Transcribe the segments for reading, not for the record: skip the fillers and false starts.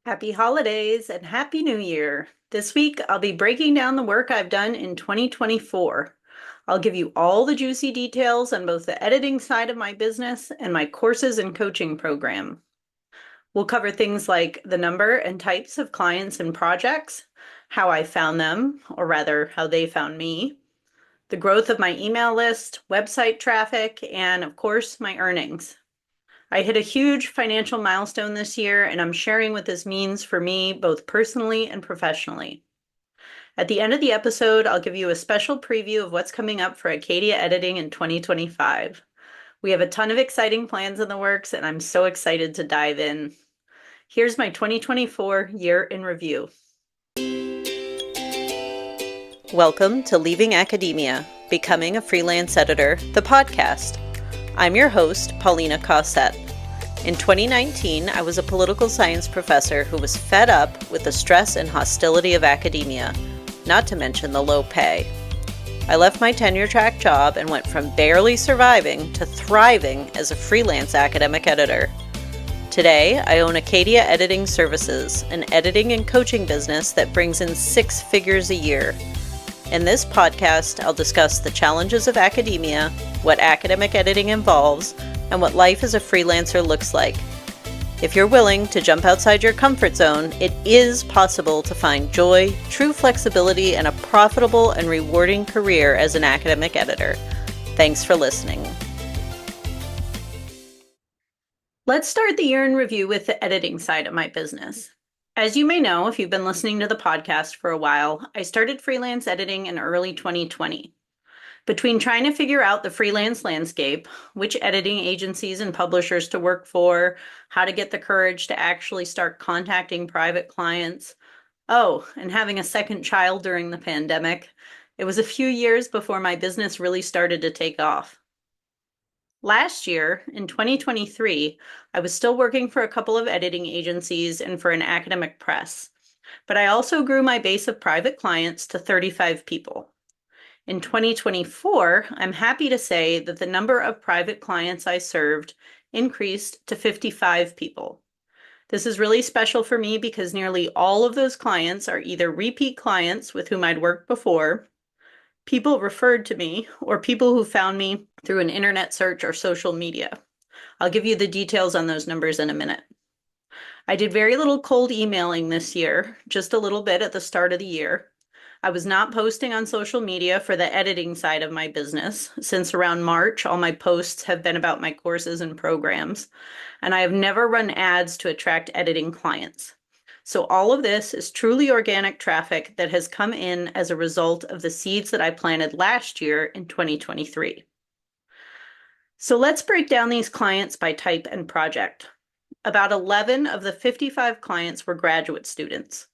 Happy holidays and Happy New Year. This week, I'll be breaking down the work I've done in 2024. I'll give you all the juicy details on both the editing side of my business and my courses and coaching program. We'll cover things like the number and types of clients and projects, how I found them, or rather, how they found me, the growth of my email list, website traffic, and of course, my earnings. I hit a huge financial milestone this year, and I'm sharing what this means for me, both personally and professionally. At the end of the episode, I'll give you a special preview of what's coming up for Acadia Editing in 2025. We have a ton of exciting plans in the works, and I'm so excited to dive in. Here's my 2024 year in review. Welcome to Leaving Academia, Becoming a Freelance Editor, the podcast. I'm your host, Paulina. In 2019, I was a political science professor who was fed up with the stress and hostility of academia, not to mention the low pay. I left my tenure-track job and went from barely surviving to thriving as a freelance academic editor. Today, I own Acadia Editing Services, an editing and coaching business that brings in 6 figures a year. In this podcast, I'll discuss the challenges of academia, what academic editing involves, and what life as a freelancer looks like. If you're willing to jump outside your comfort zone, it is possible to find joy, true flexibility, and a profitable and rewarding career as an academic editor. Thanks for listening. Let's start the year in review with the editing side of my business. As you may know, if you've been listening to the podcast for a while, I started freelance editing in early 2020. Between trying to figure out the freelance landscape, which editing agencies and publishers to work for, how to get the courage to actually start contacting private clients, and having a second child during the pandemic, it was a few years before my business really started to take off. Last year, in 2023, I was still working for a couple of editing agencies and for an academic press, but I also grew my base of private clients to 35 people. In 2024, I'm happy to say that the number of private clients I served increased to 55 people. This is really special for me because nearly all of those clients are either repeat clients with whom I'd worked before, people referred to me, or people who found me through an internet search or social media. I'll give you the details on those numbers in a minute. I did very little cold emailing this year, just a little bit at the start of the year. I was not posting on social media for the editing side of my business. Since around March, all my posts have been about my courses and programs, and I have never run ads to attract editing clients. So all of this is truly organic traffic that has come in as a result of the seeds that I planted last year in 2023. So let's break down these clients by type and project. About 11 of the 55 clients were graduate students.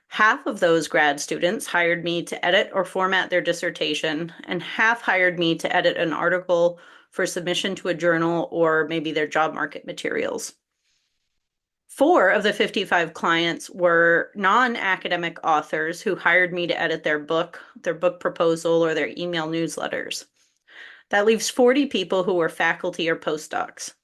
Half of those grad students hired me to edit or format their dissertation, and half hired me to edit an article for submission to a journal or maybe their job market materials. 4 of the 55 clients were non-academic authors who hired me to edit their book proposal, or their email newsletters. That leaves 40 people who were faculty or postdocs.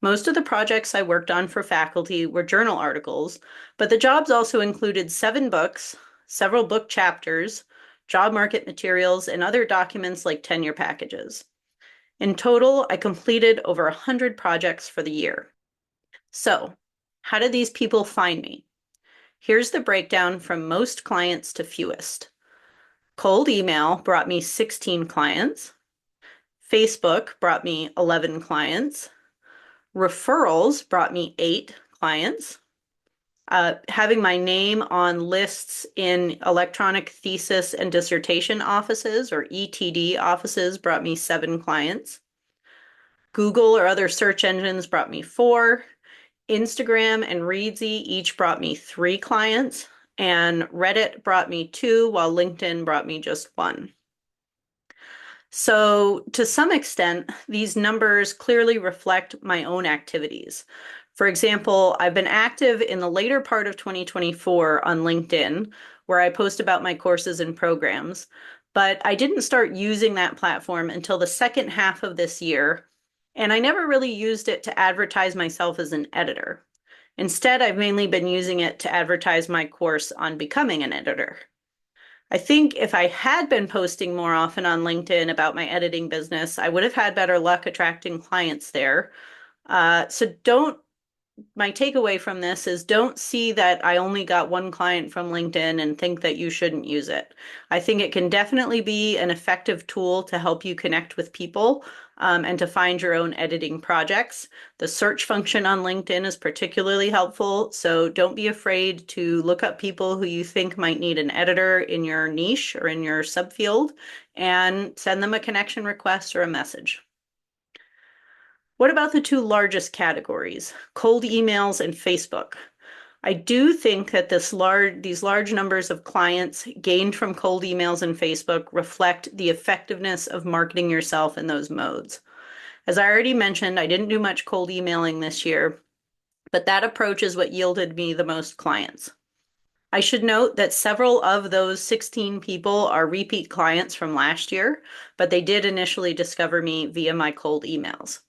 Most of the projects I worked on for faculty were journal articles, but the jobs also included 7 books, several book chapters, job market materials, and other documents like tenure packages. In total, I completed over 100 projects for the year. So, how did these people find me? Here's the breakdown from most clients to fewest. Cold email brought me 16 clients. Facebook brought me 11 clients. Referrals brought me 8 clients. Having my name on lists in electronic thesis and dissertation offices, or ETD offices, brought me 7 clients. Google or other search engines brought me 4. Instagram and Readsy each brought me 3 clients, and Reddit brought me 2, while LinkedIn brought me just 1. So to some extent, these numbers clearly reflect my own activities. For example, I've been active in the later part of 2024 on LinkedIn, where I post about my courses and programs, but I didn't start using that platform until the second half of this year, and I never really used it to advertise myself as an editor. Instead, I've mainly been using it to advertise my course on becoming an editor. I think if I had been posting more often on LinkedIn about my editing business, I would have had better luck attracting clients there. So don't My takeaway from this is don't see that I only got one client from LinkedIn and think that you shouldn't use it. I think it can definitely be an effective tool to help you connect with people and to find your own editing projects. The search function on LinkedIn is particularly helpful, so don't be afraid to look up people who you think might need an editor in your niche or in your subfield and send them a connection request or a message. What about the two largest categories, cold emails and Facebook? I do think that these large numbers of clients gained from cold emails and Facebook reflect the effectiveness of marketing yourself in those modes. As I already mentioned, I didn't do much cold emailing this year, but that approach is what yielded me the most clients. I should note that several of those 16 people are repeat clients from last year, but they did initially discover me via my cold emails.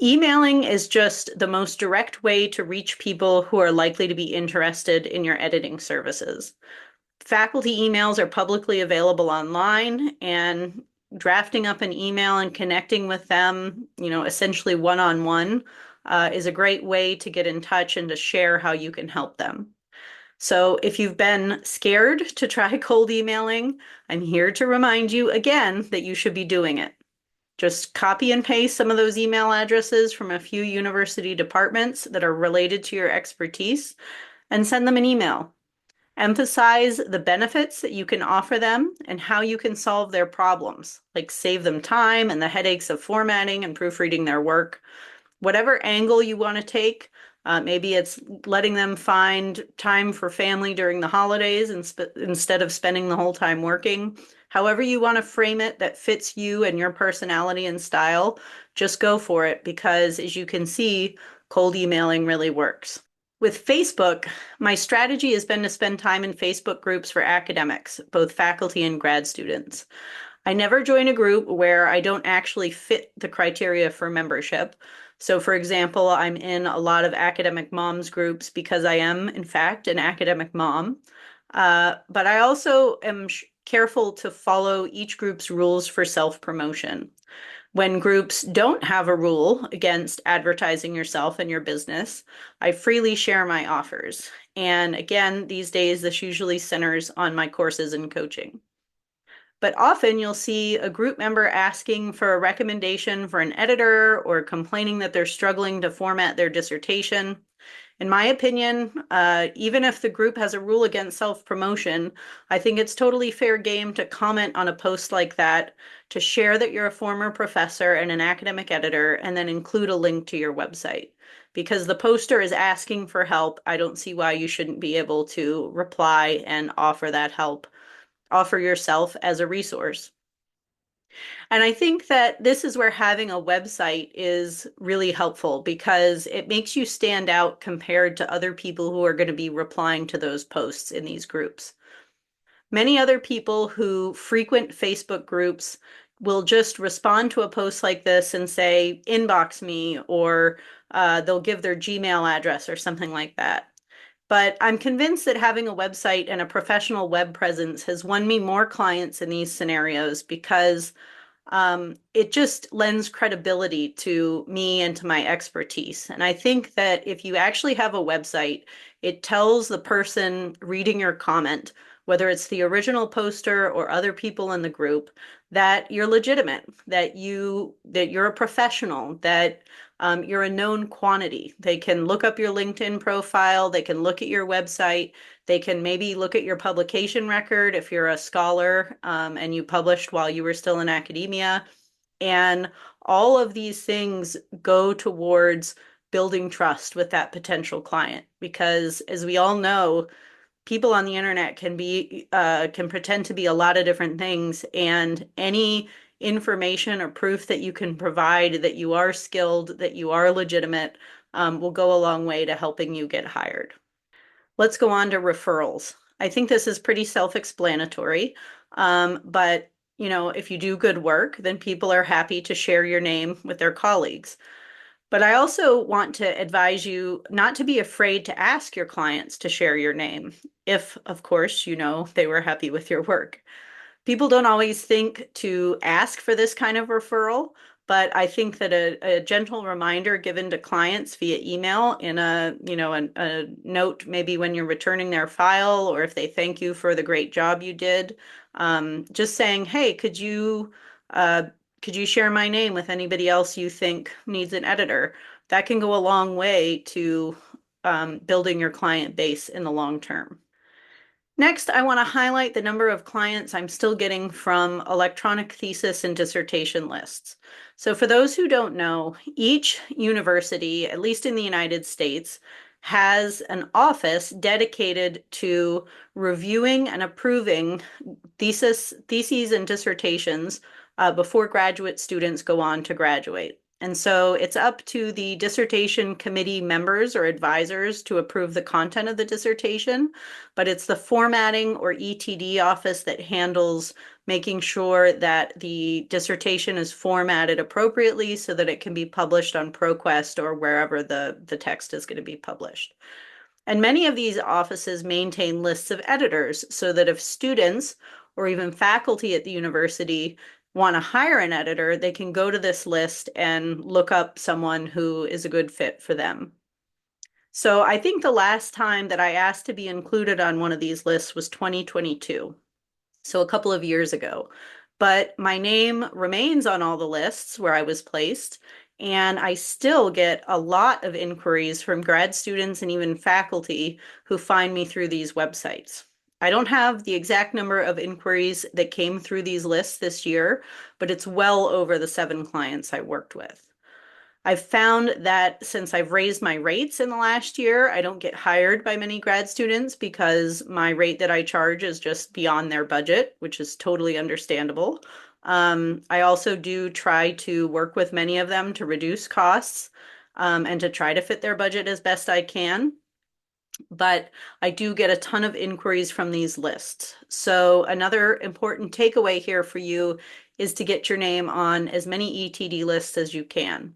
Emailing is just the most direct way to reach people who are likely to be interested in your editing services. Faculty emails are publicly available online, and drafting up an email and connecting with them, essentially one-on-one, is a great way to get in touch and to share how you can help them. So if you've been scared to try cold emailing, I'm here to remind you again that you should be doing it. Just copy and paste some of those email addresses from a few university departments that are related to your expertise and send them an email. Emphasize the benefits that you can offer them and how you can solve their problems, like save them time and the headaches of formatting and proofreading their work. Whatever angle you want to take, maybe it's letting them find time for family during the holidays instead of spending the whole time working. However you want to frame it that fits you and your personality and style, just go for it because as you can see, cold emailing really works. With Facebook, my strategy has been to spend time in Facebook groups for academics, both faculty and grad students. I never join a group where I don't actually fit the criteria for membership. So, for example, I'm in a lot of academic moms groups because I am, in fact, an academic mom. But I also am careful to follow each group's rules for self-promotion. When groups don't have a rule against advertising yourself and your business, I freely share my offers. And again, these days, this usually centers on my courses and coaching. But often you'll see a group member asking for a recommendation for an editor or complaining that they're struggling to format their dissertation. In my opinion, even if the group has a rule against self-promotion, I think it's totally fair game to comment on a post like that, to share that you're a former professor and an academic editor, and then include a link to your website. Because the poster is asking for help, I don't see why you shouldn't be able to reply and offer that help, offer yourself as a resource. And I think that this is where having a website is really helpful because it makes you stand out compared to other people who are going to be replying to those posts in these groups. Many other people who frequent Facebook groups will just respond to a post like this and say, inbox me, or they'll give their Gmail address or something like that. But I'm convinced that having a website and a professional web presence has won me more clients in these scenarios because it just lends credibility to me and to my expertise. And I think that if you actually have a website, it tells the person reading your comment, whether it's the original poster or other people in the group, that you're legitimate, that you're a professional, that you're a known quantity. They can look up your LinkedIn profile, they can look at your website, they can maybe look at your publication record if you're a scholar and you published while you were still in academia. And all of these things go towards building trust with that potential client. Because as we all know, people on the internet can pretend to be a lot of different things, and any information or proof that you can provide that you are skilled, that you are legitimate, will go a long way to helping you get hired. Let's go on to referrals. I think this is pretty self-explanatory, but if you do good work, then people are happy to share your name with their colleagues. But I also want to advise you not to be afraid to ask your clients to share your name, if, of course, you know they were happy with your work. People don't always think to ask for this kind of referral, but I think that a gentle reminder given to clients via email in a note, maybe when you're returning their file or if they thank you for the great job you did, just saying, hey, uh, could you share my name with anybody else you think needs an editor? That can go a long way to building your client base in the long term. Next, I want to highlight the number of clients I'm still getting from electronic thesis and dissertation lists. So for those who don't know, each university, at least in the United States, has an office dedicated to reviewing and approving theses and dissertations before graduate students go on to graduate. And so it's up to the dissertation committee members or advisors to approve the content of the dissertation, but it's the formatting or ETD office that handles making sure that the dissertation is formatted appropriately so that it can be published on ProQuest or wherever the text is going to be published. And many of these offices maintain lists of editors so that if students or even faculty at the university want to hire an editor, they can go to this list and look up someone who is a good fit for them. So I think the last time that I asked to be included on one of these lists was 2022, so a couple of years ago. But my name remains on all the lists where I was placed, and I still get a lot of inquiries from grad students and even faculty who find me through these websites. I don't have the exact number of inquiries that came through these lists this year, but it's well over the 7 clients I worked with. I've found that since I've raised my rates in the last year, I don't get hired by many grad students because my rate that I charge is just beyond their budget, which is totally understandable. I also do try to work with many of them to reduce costs and to try to fit their budget as best I can. But I do get a ton of inquiries from these lists. So another important takeaway here for you is to get your name on as many ETD lists as you can.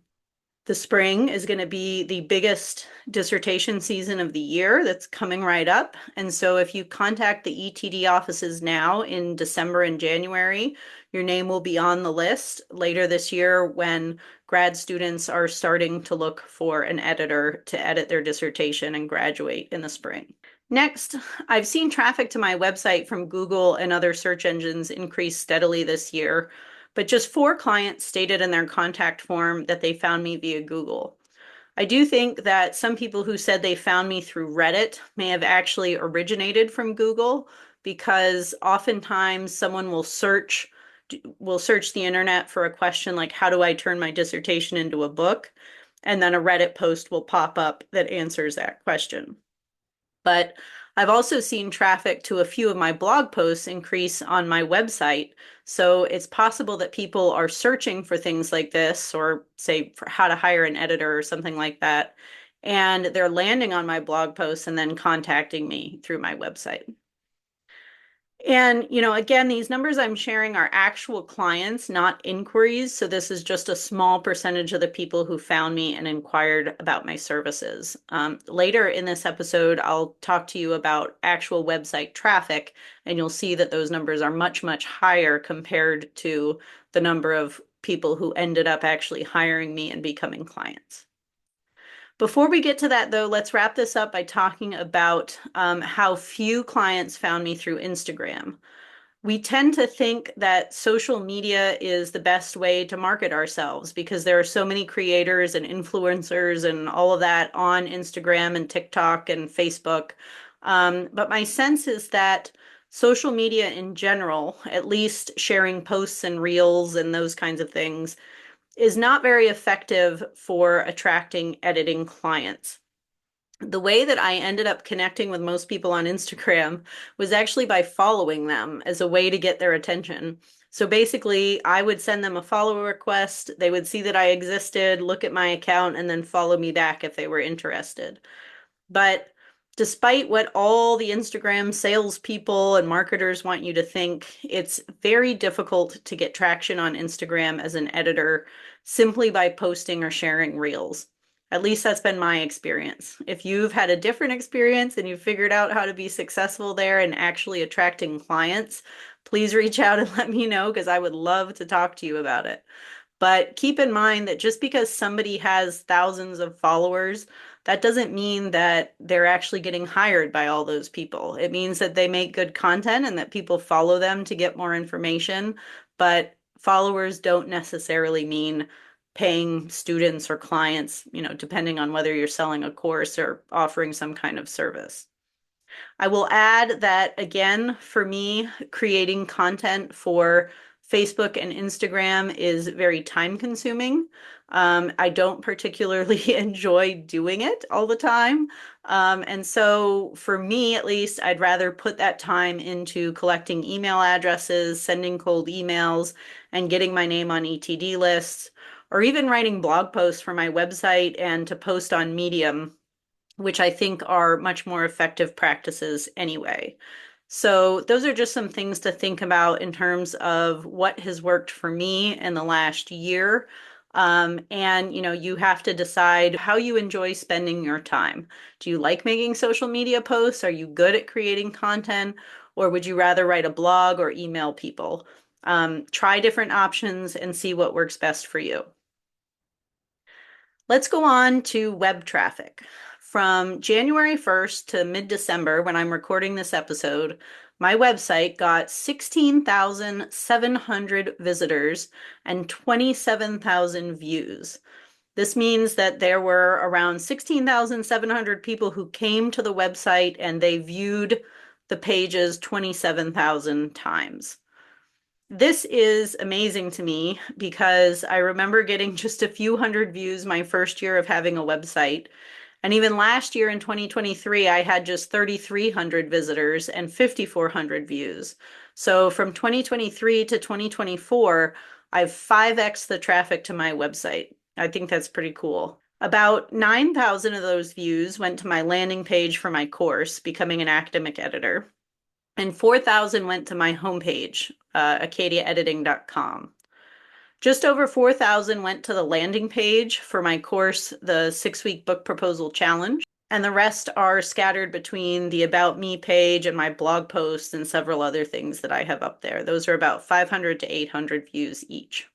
The spring is going to be the biggest dissertation season of the year that's coming right up. And so if you contact the ETD offices now in December and January, your name will be on the list later this year when grad students are starting to look for an editor to edit their dissertation and graduate in the spring. Next, I've seen traffic to my website from Google and other search engines increase steadily this year, but just 4 clients stated in their contact form that they found me via Google. I do think that some people who said they found me through Reddit may have actually originated from Google because oftentimes someone will search the internet for a question like, how do I turn my dissertation into a book? And then a Reddit post will pop up that answers that question. But I've also seen traffic to a few of my blog posts increase on my website. So it's possible that people are searching for things like this, or say for how to hire an editor or something like that. And they're landing on my blog posts and then contacting me through my website. And, again, these numbers I'm sharing are actual clients, not inquiries. So this is just a small percentage of the people who found me and inquired about my services. Later in this episode, I'll talk to you about actual website traffic, and you'll see that those numbers are much, much higher compared to the number of people who ended up actually hiring me and becoming clients. Before we get to that, though, let's wrap this up by talking about how few clients found me through Instagram. We tend to think that social media is the best way to market ourselves because there are so many creators and influencers and all of that on Instagram and TikTok and Facebook. But my sense is that social media in general, at least sharing posts and reels and those kinds of things, is not very effective for attracting editing clients. The way that I ended up connecting with most people on Instagram was actually by following them as a way to get their attention. So basically, I would send them a follow request. They would see that I existed, look at my account, and then follow me back if they were interested. But despite what all the Instagram salespeople and marketers want you to think, it's very difficult to get traction on Instagram as an editor simply by posting or sharing reels. At least that's been my experience. If you've had a different experience and you've figured out how to be successful there and actually attracting clients, please reach out and let me know because I would love to talk to you about it. But keep in mind that just because somebody has thousands of followers, that doesn't mean that they're actually getting hired by all those people. It means that they make good content and that people follow them to get more information. But followers don't necessarily mean paying students or clients, depending on whether you're selling a course or offering some kind of service. I will add that again, for me, creating content for Facebook and Instagram is very time consuming. I don't particularly enjoy doing it all the time. And so for me, at least, I'd rather put that time into collecting email addresses, sending cold emails, and getting my name on ETD lists, or even writing blog posts for my website and to post on Medium, which I think are much more effective practices anyway. So those are just some things to think about in terms of what has worked for me in the last year. And you have to decide how you enjoy spending your time. Do you like making social media posts? Are you good at creating content? Or would you rather write a blog or email people? Try different options and see what works best for you. Let's go on to web traffic. From January 1st to mid-December, when I'm recording this episode, my website got 16,700 visitors and 27,000 views. This means that there were around 16,700 people who came to the website and they viewed the pages 27,000 times. This is amazing to me because I remember getting just a few hundred views my first year of having a website. And even last year in 2023, I had just 3,300 visitors and 5,400 views. So from 2023 to 2024, I've 5x the traffic to my website. I think that's pretty cool. About 9,000 of those views went to my landing page for my course, Becoming an Academic Editor, and 4,000 went to my homepage, acadiaediting.com. Just over 4,000 went to the landing page for my course, the 6-week book proposal challenge, and the rest are scattered between the About Me page and my blog posts and several other things that I have up there. Those are about 500 to 800 views each.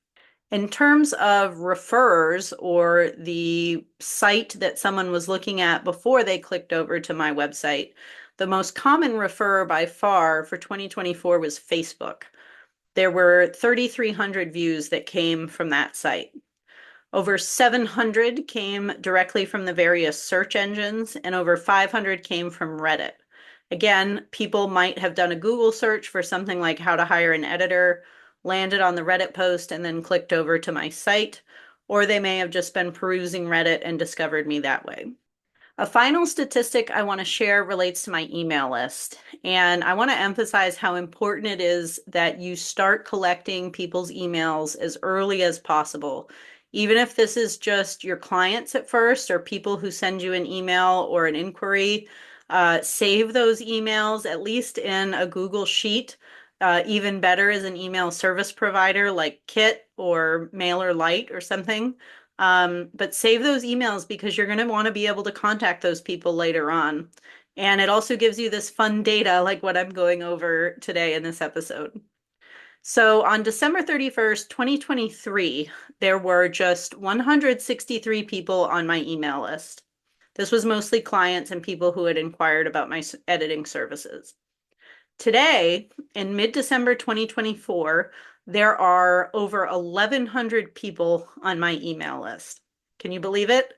In terms of referrers, or the site that someone was looking at before they clicked over to my website, the most common referrer by far for 2024 was Facebook. There were 3,300 views that came from that site. Over 700 came directly from the various search engines, and over 500 came from Reddit. Again, people might have done a Google search for something like how to hire an editor, landed on the Reddit post, and then clicked over to my site, or they may have just been perusing Reddit and discovered me that way. A final statistic I want to share relates to my email list, and I want to emphasize how important it is that you start collecting people's emails as early as possible. Even if this is just your clients at first or people who send you an email or an inquiry, save those emails at least in a Google Sheet. Even better is an email service provider like Kit or MailerLite or something. But save those emails because you're going to want to be able to contact those people later on. And it also gives you this fun data like what I'm going over today in this episode. So on December 31st, 2023, there were just 163 people on my email list. This was mostly clients and people who had inquired about my editing services. Today, in mid-December 2024, there are over 1,100 people on my email list. Can you believe it?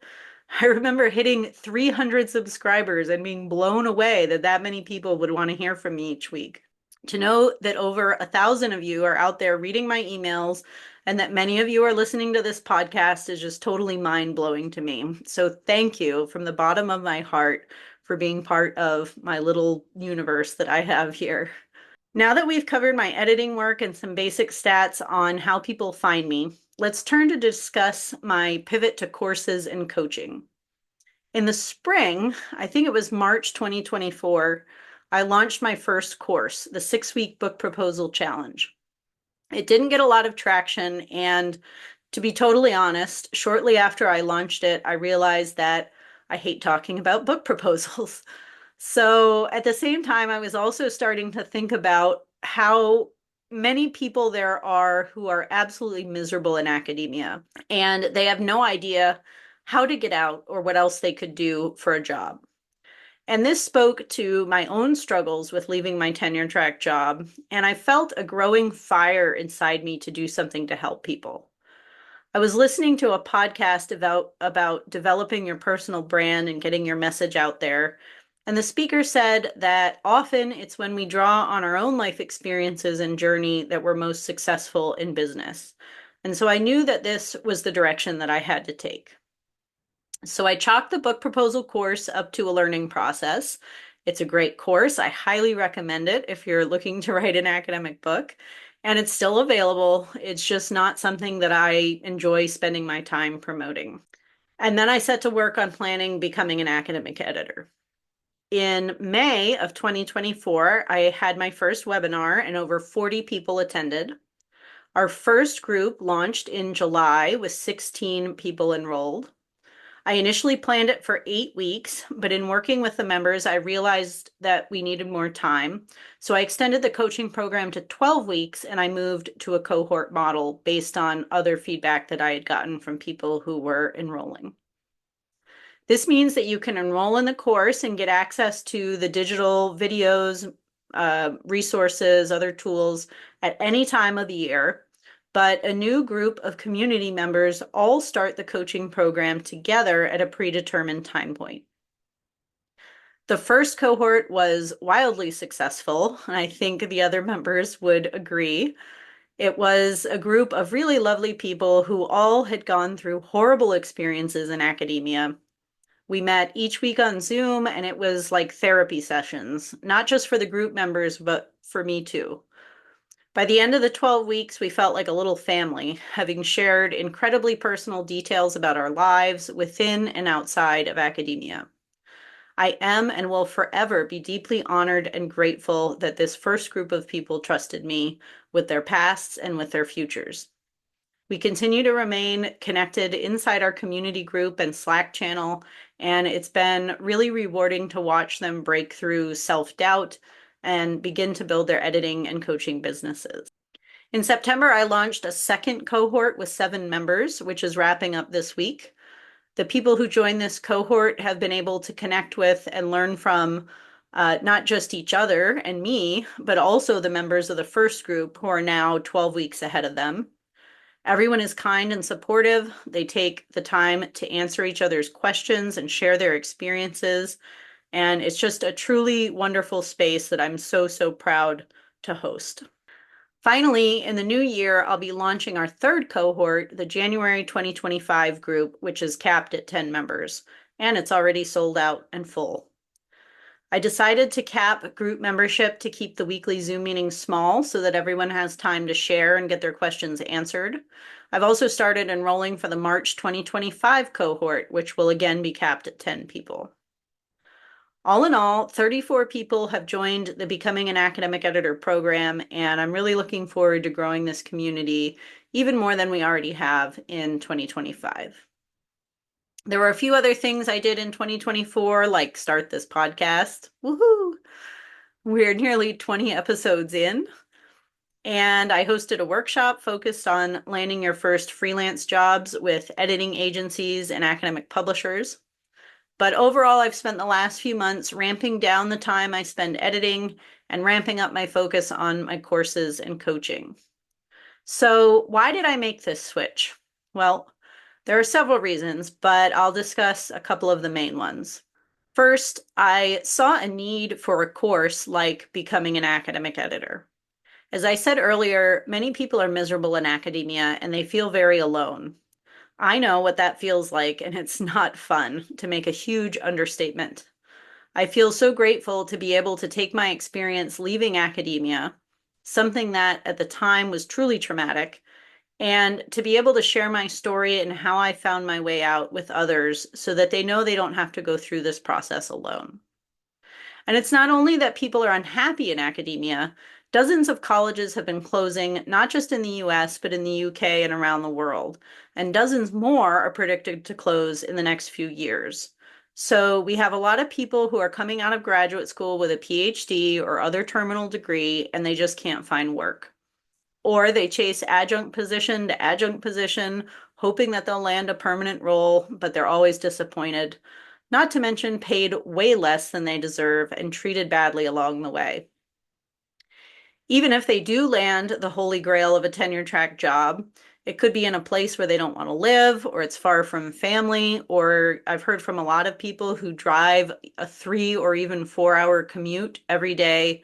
I remember hitting 300 subscribers and being blown away that that many people would want to hear from me each week. To know that over 1,000 of you are out there reading my emails and that many of you are listening to this podcast is just totally mind-blowing to me. So thank you from the bottom of my heart for being part of my little universe that I have here. Now that we've covered my editing work and some basic stats on how people find me, let's turn to discuss my pivot to courses and coaching. In the spring, I think it was March 2024, I launched my first course, the 6-week book proposal challenge. It didn't get a lot of traction, and To be totally honest, shortly after I launched it, I realized that I hate talking about book proposals. So at the same time, I was also starting to think about how many people there are who are absolutely miserable in academia, and they have no idea how to get out or what else they could do for a job. And this spoke to my own struggles with leaving my tenure track job, and I felt a growing fire inside me to do something to help people. I was listening to a podcast about developing your personal brand and getting your message out there. And the speaker said that often it's when we draw on our own life experiences and journey that we're most successful in business. And so I knew that this was the direction that I had to take. So I chalked the book proposal course up to a learning process. It's a great course. I highly recommend it if you're looking to write an academic book. And it's still available. It's just not something that I enjoy spending my time promoting. And then I set to work on planning becoming an academic editor. In May of 2024, I had my first webinar and over 40 people attended. Our first group launched in July with 16 people enrolled. I initially planned it for 8 weeks, but in working with the members, I realized that we needed more time. So I extended the coaching program to 12 weeks and I moved to a cohort model based on other feedback that I had gotten from people who were enrolling. This means that you can enroll in the course and get access to the digital videos, resources, other tools at any time of the year. But a new group of community members all start the coaching program together at a predetermined time point. The first cohort was wildly successful, and I think the other members would agree. It was a group of really lovely people who all had gone through horrible experiences in academia. We met each week on Zoom, and it was like therapy sessions, not just for the group members, but for me too. By the end of the 12 weeks, we felt like a little family, having shared incredibly personal details about our lives within and outside of academia. I am and will forever be deeply honored and grateful that this first group of people trusted me with their pasts and with their futures. We continue to remain connected inside our community group and Slack channel, and it's been really rewarding to watch them break through self-doubt and begin to build their editing and coaching businesses. In September, I launched a second cohort with 7 members, which is wrapping up this week. The people who join this cohort have been able to connect with and learn from not just each other and me, but also the members of the first group who are now 12 weeks ahead of them. Everyone is kind and supportive. They take the time to answer each other's questions and share their experiences. And it's just a truly wonderful space that I'm so, so proud to host. Finally, in the new year, I'll be launching our third cohort, the January 2025 group, which is capped at 10 members, and it's already sold out and full. I decided to cap group membership to keep the weekly Zoom meetings small so that everyone has time to share and get their questions answered. I've also started enrolling for the March 2025 cohort, which will again be capped at 10 people. All in all, 34 people have joined the Becoming an Academic Editor program, and I'm really looking forward to growing this community even more than we already have in 2025. There were a few other things I did in 2024, like start this podcast. Woohoo! We're nearly 20 episodes in, and I hosted a workshop focused on landing your first freelance jobs with editing agencies and academic publishers. But overall, I've spent the last few months ramping down the time I spend editing and ramping up my focus on my courses and coaching. So why did I make this switch? Well, there are several reasons, but I'll discuss a couple of the main ones. First, I saw a need for a course like Becoming an Academic Editor. As I said earlier, many people are miserable in academia and they feel very alone. I know what that feels like, and it's not fun, to make a huge understatement. I feel so grateful to be able to take my experience leaving academia, something that at the time was truly traumatic, and to be able to share my story and how I found my way out with others so that they know they don't have to go through this process alone. And it's not only that people are unhappy in academia, Dozens of colleges have been closing, not just in the US, but in the UK and around the world. And dozens more are predicted to close in the next few years. So we have a lot of people who are coming out of graduate school with a PhD or other terminal degree, and they just can't find work. Or they chase adjunct position to adjunct position, hoping that they'll land a permanent role, but they're always disappointed. Not to mention paid way less than they deserve and treated badly along the way. Even if they do land the holy grail of a tenure track job, it could be in a place where they don't want to live, or it's far from family, or I've heard from a lot of people who drive a 3 or even 4 hour commute every day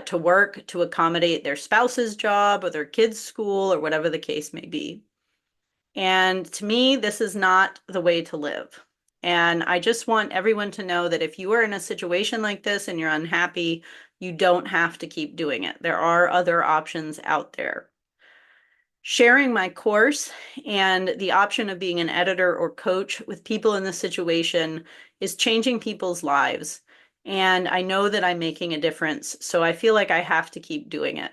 to work to accommodate their spouse's job or their kids' school or whatever the case may be. And to me, this is not the way to live. And I just want everyone to know that if you are in a situation like this and you're unhappy, you don't have to keep doing it. There are other options out there. Sharing my course and the option of being an editor or coach with people in this situation is changing people's lives. And I know that I'm making a difference, so I feel like I have to keep doing it.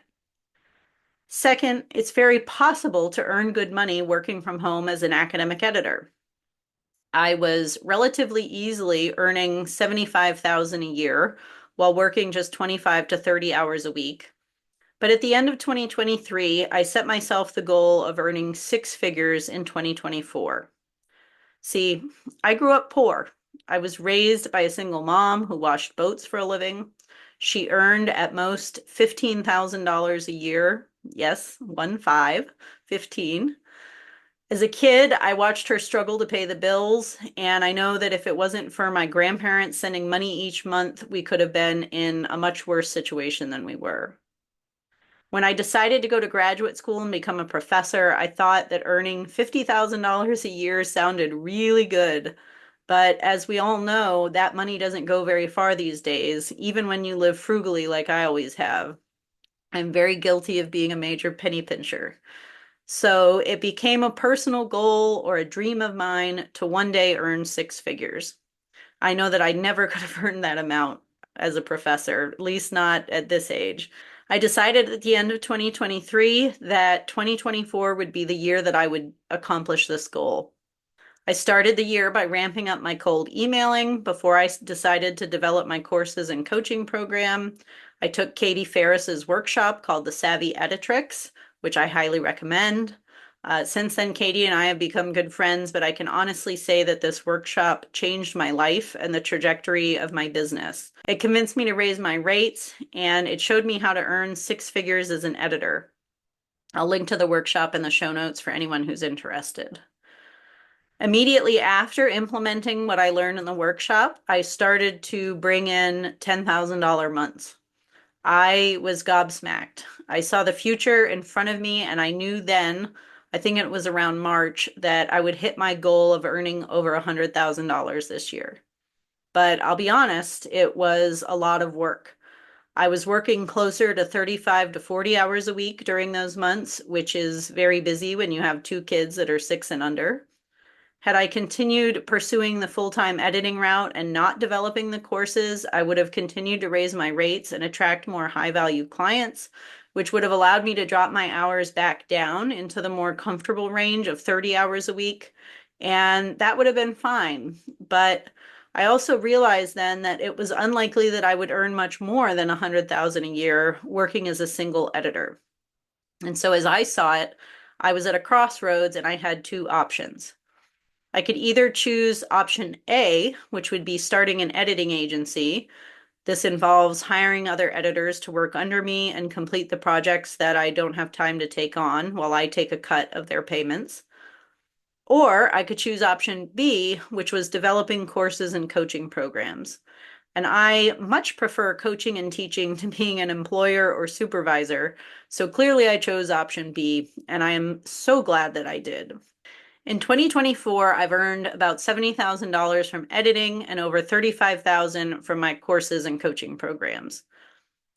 Second, it's very possible to earn good money working from home as an academic editor. I was relatively easily earning $75,000 a year while working just 25 to 30 hours a week. But at the end of 2023, I set myself the goal of earning six figures in 2024. See, I grew up poor. I was raised by a single mom who washed boats for a living. She earned at most $15,000 a year. Yes, 1 5, 15. As a kid, I watched her struggle to pay the bills, and I know that if it wasn't for my grandparents sending money each month, we could have been in a much worse situation than we were. When I decided to go to graduate school and become a professor, I thought that earning $50,000 a year sounded really good. But as we all know, that money doesn't go very far these days, even when you live frugally like I always have. I'm very guilty of being a major penny pincher. So it became a personal goal or a dream of mine to one day earn six figures. I know that I never could have earned that amount as a professor, at least not at this age. I decided at the end of 2023 that 2024 would be the year that I would accomplish this goal. I started the year by ramping up my cold emailing before I decided to develop my courses and coaching program. I took Katie Ferris's workshop called The Savvy Editrix, which I highly recommend. Since then, Katie and I have become good friends, but I can honestly say that this workshop changed my life and the trajectory of my business. It convinced me to raise my rates, and it showed me how to earn six figures as an editor. I'll link to the workshop in the show notes for anyone who's interested. Immediately after implementing what I learned in the workshop, I started to bring in $10,000 months. I was gobsmacked. I saw the future in front of me, and I knew then, I think it was around March, that I would hit my goal of earning over $100,000 this year. But I'll be honest, it was a lot of work. I was working closer to 35 to 40 hours a week during those months, which is very busy when you have two kids that are 6 and under. Had I continued pursuing the full-time editing route and not developing the courses, I would have continued to raise my rates and attract more high-value clients, which would have allowed me to drop my hours back down into the more comfortable range of 30 hours a week. And that would have been fine. But I also realized then that it was unlikely that I would earn much more than $100,000 a year working as a single editor. And so as I saw it, I was at a crossroads and I had two options. I could either choose option A, which would be starting an editing agency. This involves hiring other editors to work under me and complete the projects that I don't have time to take on while I take a cut of their payments. Or I could choose option B, which was developing courses and coaching programs. And I much prefer coaching and teaching to being an employer or supervisor. So clearly I chose option B, and I am so glad that I did. In 2024, I've earned about $70,000 from editing and over $35,000 from my courses and coaching programs.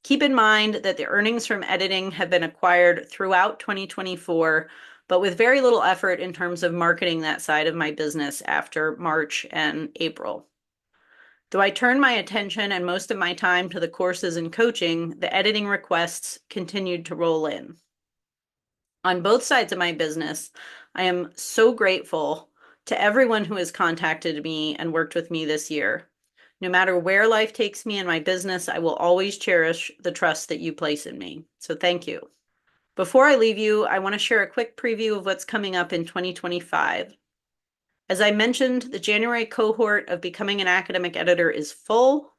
Keep in mind that the earnings from editing have been acquired throughout 2024, but with very little effort in terms of marketing that side of my business after March and April. Though I turned my attention and most of my time to the courses and coaching, the editing requests continued to roll in. On both sides of my business, I am so grateful to everyone who has contacted me and worked with me this year. No matter where life takes me in my business, I will always cherish the trust that you place in me. So thank you. Before I leave you, I want to share a quick preview of what's coming up in 2025. As I mentioned, the January cohort of Becoming an Academic Editor is full,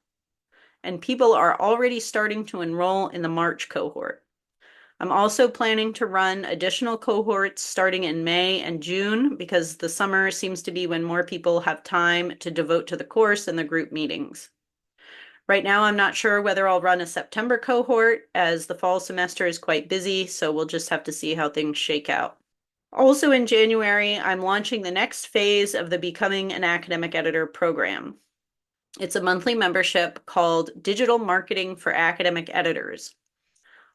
and people are already starting to enroll in the March cohort. I'm also planning to run additional cohorts starting in May and June because the summer seems to be when more people have time to devote to the course and the group meetings. Right now, I'm not sure whether I'll run a September cohort as the fall semester is quite busy, so we'll just have to see how things shake out. Also in January, I'm launching the next phase of the Becoming an Academic Editor program. It's a monthly membership called Digital Marketing for Academic Editors.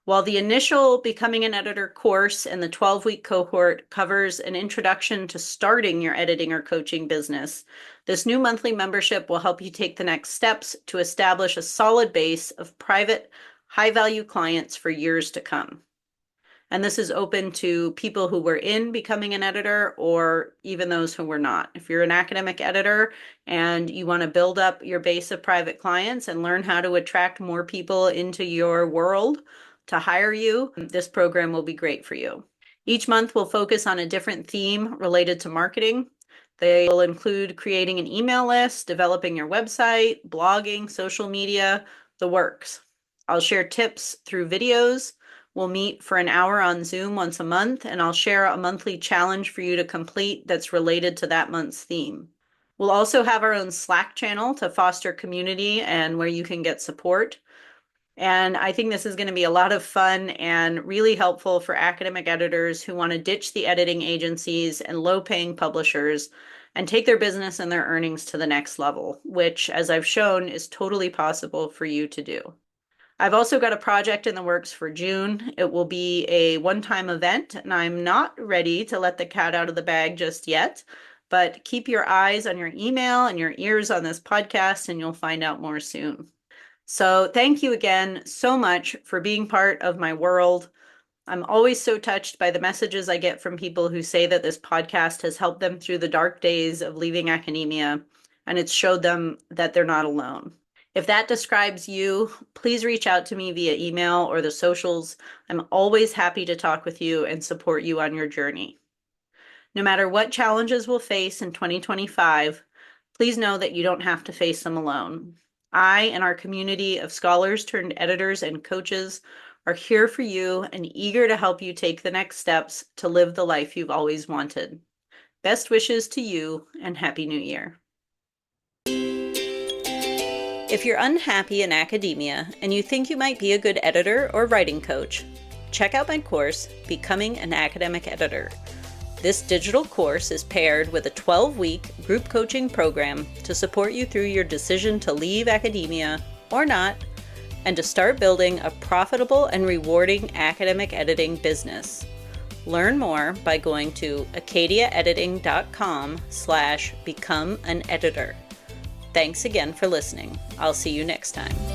While the initial Becoming an Editor course and the 12-week cohort covers an introduction to starting your editing or coaching business, this new monthly membership will help you take the next steps to establish a solid base of private, high-value clients for years to come. And this is open to people who were in Becoming an Editor or even those who were not. If you're an academic editor and you want to build up your base of private clients and learn how to attract more people into your world to hire you, this program will be great for you. Each month will focus on a different theme related to marketing. They will include creating an email list, developing your website, blogging, social media, the works. I'll share tips through videos. We'll meet for an hour on Zoom once a month, and I'll share a monthly challenge for you to complete that's related to that month's theme. We'll also have our own Slack channel to foster community and where you can get support. And I think this is going to be a lot of fun and really helpful for academic editors who want to ditch the editing agencies and low-paying publishers and take their business and their earnings to the next level, which, as I've shown, is totally possible for you to do. I've also got a project in the works for June. It will be a one-time event, and I'm not ready to let the cat out of the bag just yet, but keep your eyes on your email and your ears on this podcast, and you'll find out more soon. So thank you again so much for being part of my world. I'm always so touched by the messages I get from people who say that this podcast has helped them through the dark days of leaving academia, and it's showed them that they're not alone. If that describes you, please reach out to me via email or the socials. I'm always happy to talk with you and support you on your journey. No matter what challenges we'll face in 2025, please know that you don't have to face them alone. I and our community of scholars turned editors and coaches are here for you and eager to help you take the next steps to live the life you've always wanted. Best wishes to you and Happy New Year. If you're unhappy in academia and you think you might be a good editor or writing coach, check out my course, Becoming an Academic Editor. This digital course is paired with a 12-week group coaching program to support you through your decision to leave academia or not, and to start building a profitable and rewarding academic editing business. Learn more by going to acadiaediting.com/become an editor. Thanks again for listening. I'll see you next time.